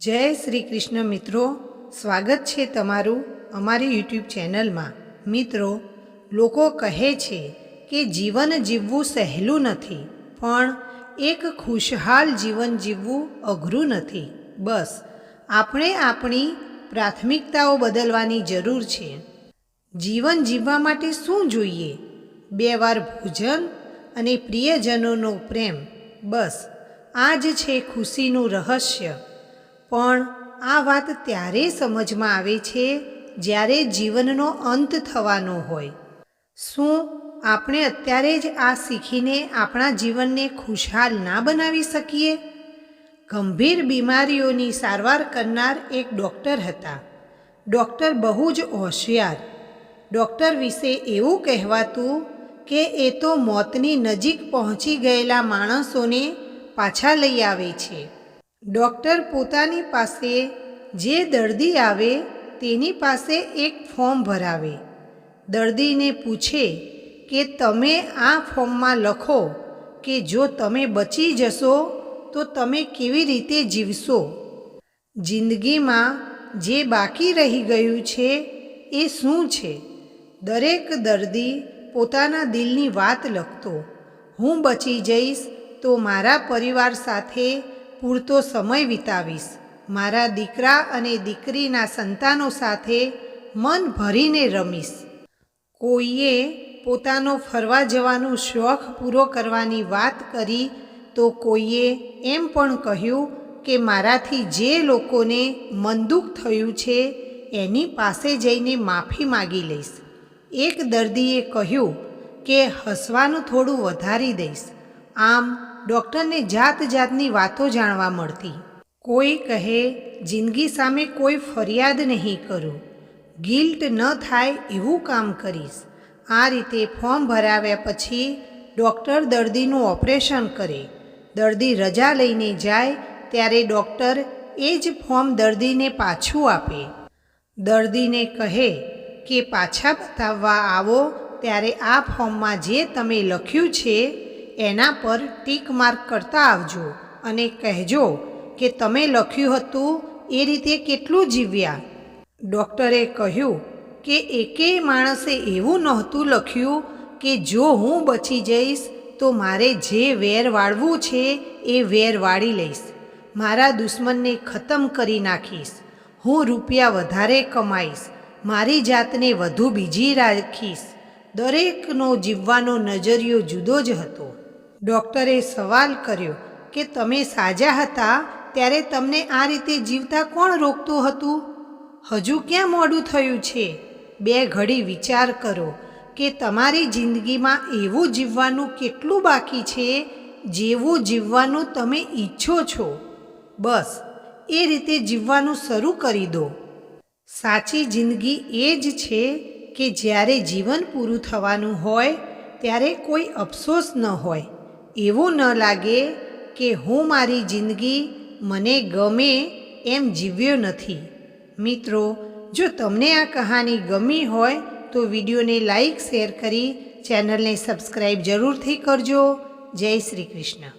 जय श्री कृष्ण मित्रों, स्वागत है तमारू अमारी यूट्यूब चैनल में। मित्रों, लोको कहे छे कि जीवन जीववू सहेलू नहीं, पण एक खुशहाल जीवन जीववू अघरू नहीं। बस आपणे आपणी प्राथमिकताओ बदलवानी जरूर छे। जीवन जीववा माटे शुं जोईए? 2 वार भोजन अने प्रियजनोनो प्रेम। बस आज छे खुशीनुं रहस्य। पण आ वात त्यारे समझमां आवे छे ज्यारे जीवननो अंत थवानो होय। शुं आपणे अत्यारे ज आ सीखीने आपणा जीवनने खुशहाल ना बनावी सकीए? गंभीर बीमारीओनी सारवार करनार एक डॉक्टर हता। डॉक्टर बहु ज होशियार। डॉक्टर विषे एवुं कहेवातुं के ए तो मौतनी नजीक पहोंची गयेला माणसोने पाछा लई आवे छे। डॉक्टर पोतानी पासे जे दर्दी आवे तेनी पासे एक फॉर्म भरावे। दर्दीने पूछे कि तमे आ फॉर्ममां लखो कि जो तमे बची जशो तो तमे केवी रीते जीवशो। जिंदगीमां जे बाकी रही गयुं छे ए शुं छे? दरेक दर्दी पोताना दिलनी वात लखतो। हूँ बची जईश तो मारा परिवार साथे पूरतो समय वितावीश, मारा दीकरा अने दीकरीना संतानो साथे मन भरीने रमीश। कोईए पोतानो फरवा जवानो शौख पूरो करवानी वात करी तो कोईए एम पण कह्युं के माराथी जे लोकोने मन दुख थयुं छे एनी पासे जईने माफी मागी लईश। एक दर्दीए कह्युं के हसवानुं थोड़ुं वधारी दईश। आम डॉक्टर ने जात जातनी वातो जाणवा मळती। कोई कहे जिंदगी सामे कोई फरियाद नहीं करूँ, गिल्ट न थाय एवुं काम करीश। आ रीते फॉर्म भराव्या पछी डॉक्टर दर्दीनुं ऑपरेशन करे। दर्दी रजा लईने जाय त्यारे डॉक्टर ए ज फॉर्म दर्दीने पाछुं आपे। दर्दीने कहे के पाछा बताववा आवो त्यारे आ फॉर्ममां जे तमे लख्युं छे एना पर टीक मार्क करता आवजो अने कहेजो के तमे लख्युं हतुं ए रीते केटलुं जीव्या। डॉक्टरे कह्युं के एकेय माणसे एवुं नहोतुं लख्युं के जो हूँ बची जईश तो मारे जे वेर वाळवुं छे ए वेर वाळी लईश, मारा दुश्मनने खतम करी नाखीश, हूँ रूपिया वधारे कमाईश, मारी जातने वधु बीजी राखीश। दरेकनो जीववानो नजरियो जुदो ज हतो। डॉक्टरे सवाल कर्यो के तमे साजा हता त्यारे तमने आ रीते जीवता कोण रोकतुं हतुं? हजू क्यां मोडुं थयुं छे? 2 घड़ी विचार करो के तमारी जिंदगीमां एवुं जीववानुं केटलुं बाकी छे जेवुं जीववानुं तमे ईच्छो छो। बस ए रीते जीववानुं शरू करी दो। साची जिंदगी ए ज छे के ज्यारे जीवन पूरुं थवानुं होय त्यारे कोई अफसोस न होय, एवुं न लागे के हूँ मारी जिंदगी मने गमे एम जीव्यो नथी। मित्रों, जो तमने आ कहानी गमी होय तो विडियोने लाइक शेर करी चैनल ने सब्सक्राइब जरूर थी करजो। जय श्री कृष्ण।